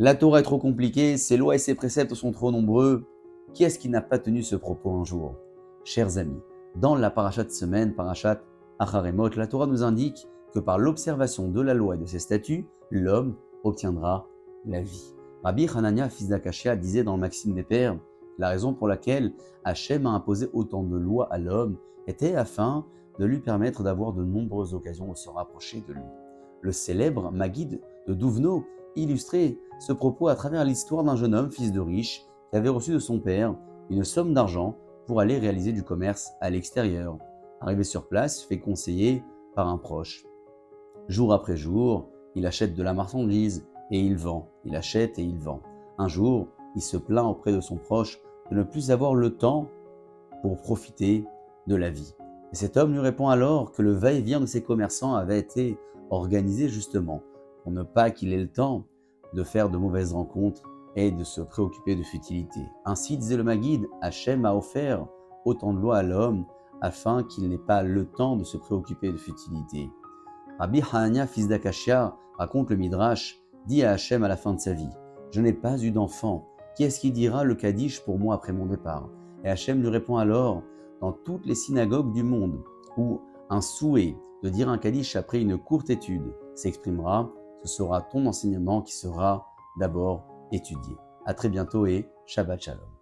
La Torah est trop compliquée, ses lois et ses préceptes sont trop nombreux. Qui est-ce qui n'a pas tenu ce propos un jour? Chers amis, dans la parashat de semaine, parashat Acharemot, la Torah nous indique que par l'observation de la loi et de ses statuts, l'homme obtiendra la vie. Rabbi Hanania, fils d'Akashia, disait dans le Maxime des Pères, la raison pour laquelle Hachem a imposé autant de lois à l'homme était afin de lui permettre d'avoir de nombreuses occasions de se rapprocher de lui. Le célèbre Maguide de Duvno illustrait ce propos à travers l'histoire d'un jeune homme, fils de riche, qui avait reçu de son père une somme d'argent pour aller réaliser du commerce à l'extérieur. Arrivé sur place, fait conseiller par un proche. Jour après jour, il achète de la marchandise et il vend. Il achète et il vend. Un jour, il se plaint auprès de son proche de ne plus avoir le temps pour profiter de la vie. Et cet homme lui répond alors que le va-et-vient de ces commerçants avait été organisé justement pour ne pas qu'il ait le temps de faire de mauvaises rencontres et de se préoccuper de futilité. Ainsi, disait le Maguide, Hachem a offert autant de lois à l'homme afin qu'il n'ait pas le temps de se préoccuper de futilité. Rabbi Hanania, fils d'Akashia, raconte le Midrash, dit à Hachem à la fin de sa vie, « Je n'ai pas eu d'enfant, qui est-ce qui dira le Kaddish pour moi après mon départ ?» Et Hachem lui répond alors, dans toutes les synagogues du monde, où un souhait de dire un Kaddish après une courte étude s'exprimera, ce sera ton enseignement qui sera d'abord étudié. À très bientôt et Shabbat Shalom.